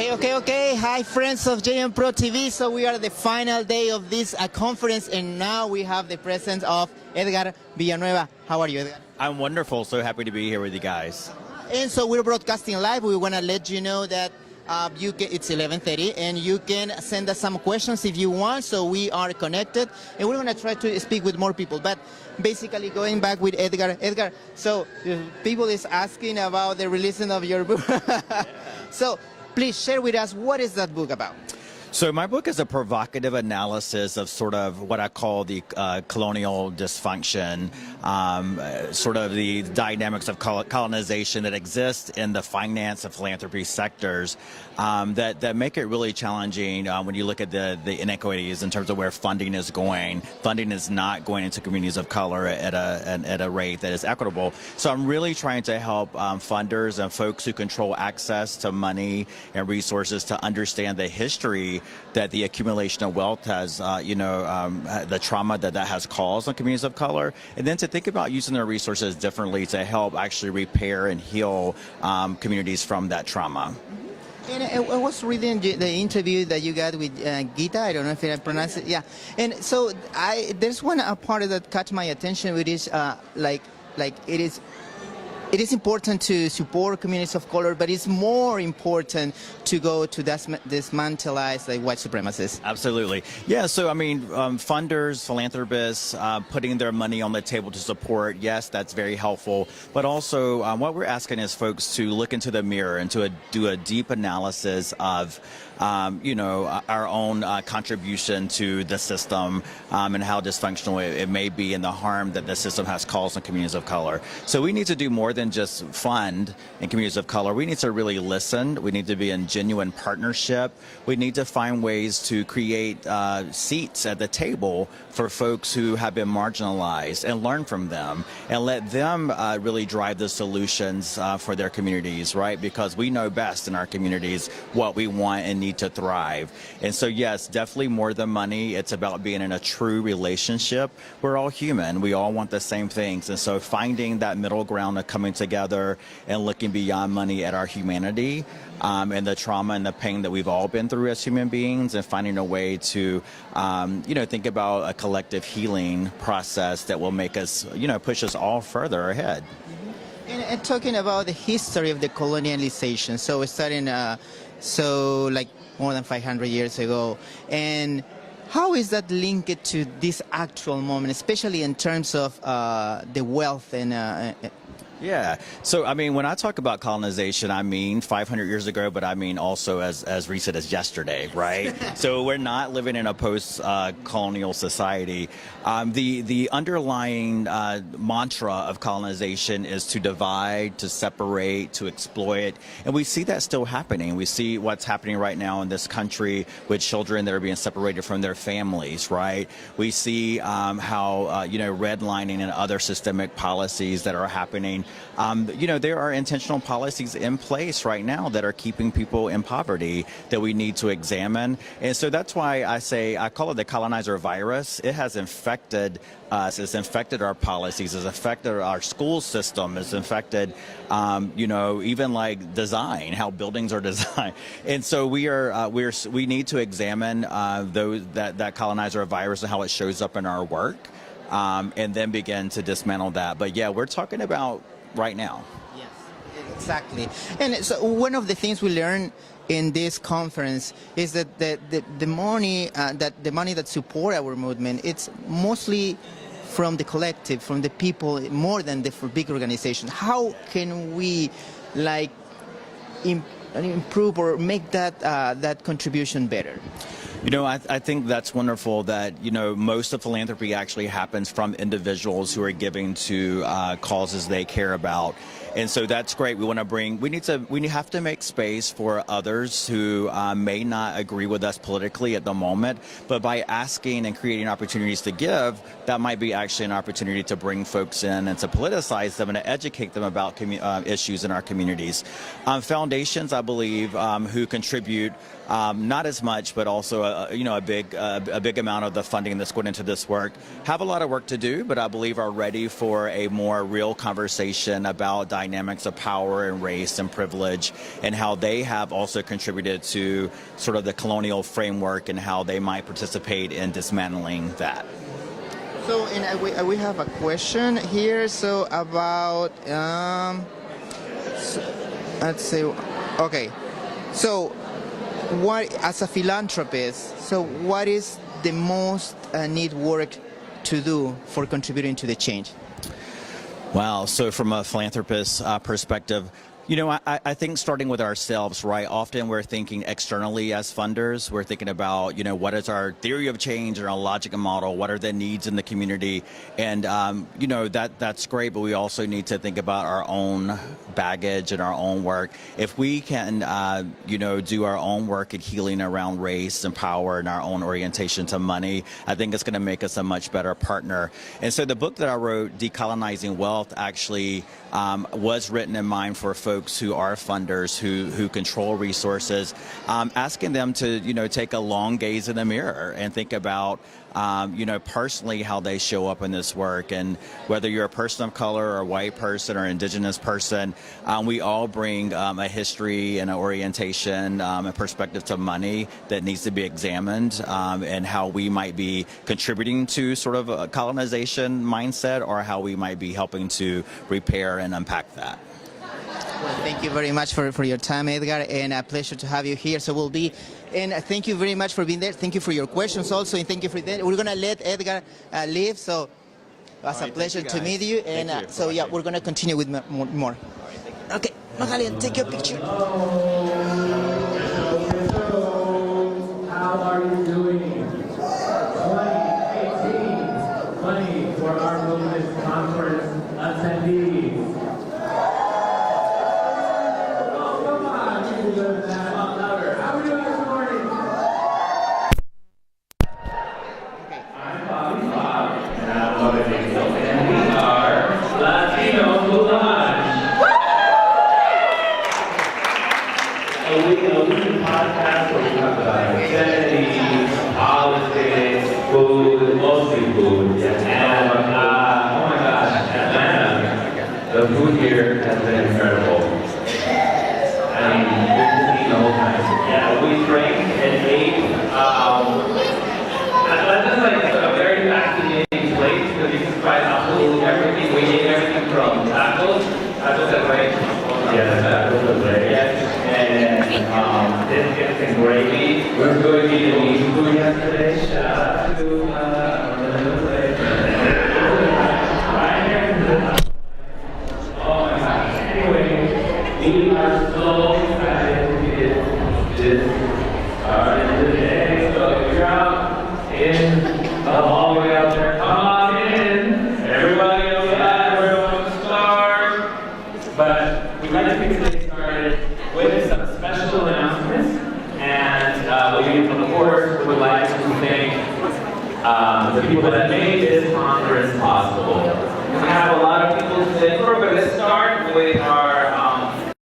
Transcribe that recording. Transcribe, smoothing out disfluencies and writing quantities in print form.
Okay. Hi, friends of JM Pro TV. So we are at the final day of this conference, and now we have the presence of Edgar Villanueva. How are you, Edgar? I'm wonderful. So happy to be here with you guys. And so we're broadcasting live. We want to let you know that it's 11:30, and you can send us some questions if you want. So we are connected, and we're going to try to speak with more people. But basically, going back with Edgar. Edgar, so people is asking about the releasing of your book. So please share with us, what is that book about? So my book is a provocative analysis of sort of what I call the colonial dysfunction, sort of the dynamics of colonization that exist in the finance and philanthropy sectors that make it really challenging when you look at the inequities in terms of where funding is going. Funding is not going into communities of color at a rate that is equitable. So I'm really trying to help funders and folks who control access to money and resources to understand the history that the accumulation of wealth has, the trauma that has caused on communities of color, and then to think about using their resources differently to help actually repair and heal communities from that trauma. And I was reading the interview that you got with Gita. I don't know if I pronounced it. Yeah. And so there's one part that caught my attention, which is it is important to support communities of color, but it's more important to go to dismantleize white supremacists. Absolutely. Yeah, so I mean, funders, philanthropists, putting their money on the table to support, yes, that's very helpful. But also what we're asking is folks to look into the mirror and to do a deep analysis of our own contribution to the system and how dysfunctional it may be and the harm that the system has caused on communities of color. So we need to do more than just fund in communities of color. We need to really listen. We need to be in genuine partnership. We need to find ways to create seats at the table for folks who have been marginalized and learn from them and let them really drive the solutions for their communities, right? Because we know best in our communities what we want and need to thrive. And so, yes, definitely more than money. It's about being in a true relationship. We're all human. We all want the same things. And so finding that middle ground of coming together and looking beyond money at our humanity and the trauma and the pain that we've all been through as human beings, and finding a way to, think about a collective healing process that will make us, push us all further ahead. And talking about the history of the colonialization, so starting, more than 500 years ago, and how is that linked to this actual moment, especially in terms of the wealth and Yeah. So, I mean, when I talk about colonization, I mean 500 years ago, but I mean also as recent as yesterday, right? So we're not living in a post-colonial society. The underlying mantra of colonization is to divide, to separate, to exploit. And we see that still happening. We see what's happening right now in this country with children that are being separated from their families, right? We see how, redlining and other systemic policies that are happening. There are intentional policies in place right now that are keeping people in poverty that we need to examine. And so that's why I call it the colonizer virus. It has infected us. It's infected our policies. It's infected our school system. It's infected, even like design, how buildings are designed. And so we need to examine that colonizer virus and how it shows up in our work, and then begin to dismantle that. But yeah, we're talking about right now. Yes, exactly. And so one of the things we learned in this conference is that the money that support our movement, it's mostly from the collective, from the people, more than for big organizations. How can we improve or make that contribution better? I think that's wonderful that, most of philanthropy actually happens from individuals who are giving to causes they care about. And so that's great. We have to make space for others who may not agree with us politically at the moment, but by asking and creating opportunities to give, that might be actually an opportunity to bring folks in and to politicize them and to educate them about issues in our communities. Foundations, I believe, who contribute not as much, but also a big amount of the funding that's going into this work, have a lot of work to do, but I believe are ready for a more real conversation about dynamics of power and race and privilege, and how they have also contributed to sort of the colonial framework and how they might participate in dismantling that. So, and we have a question here. So about let's say, okay. So, what as a philanthropist? So, what is the most need work to do for contributing to the change? Wow. So from a philanthropist perspective, you know, I think starting with ourselves, right? Often we're thinking externally as funders. We're thinking about, you know, what is our theory of change or our logic and model? What are the needs in the community? And, you know, that's great, but we also need to think about our own baggage and our own work. If we can, you know, do our own work and healing around race and power and our own orientation to money, I think it's going to make us a much better partner. And so the book that I wrote, Decolonizing Wealth, actually was written in mind for folks who are funders, who control resources, asking them to, you know, take a long gaze in the mirror and think about, you know, personally how they show up in this work. And whether you're a person of color or a white person or indigenous person, we all bring a history and an orientation, a perspective to money that needs to be examined, and how we might be contributing to sort of a colonization mindset or how we might be helping to repair and unpack that. Well, thank you very much for your time, Edgar, and a pleasure to have you here. So we'll be, and thank you very much for being there. Thank you for your questions also, and thank you for that. We're going to let Edgar leave, so it was a pleasure to meet you. And so, yeah, we're going to continue with more. Okay, Magalian, take your picture. How are you doing? 2018, for our movement conference attendees. Podcast where we talk about identity, politics, food, mostly food. And oh my gosh, Atlanta, the food here has been incredible. I mean, we just eat the whole time. Yeah, we drank and ate. Atlanta's like a very fascinating place because you can find absolutely everything. We ate everything from tacos. Tacos at right? Yeah, tacos at right. Yes. And biscuits and gravy. We're doing Vietnamese food yesterday. Shout out to oh my gosh. Anyway, we are so excited to get this started today. So if you're out in the hallway out there, come on in. Everybody outside, we're going to start. But we'd like to get today started with some special announcements, and we, of course, would like to thank the people that made this conference possible. We have a lot of people today. We're going to start with our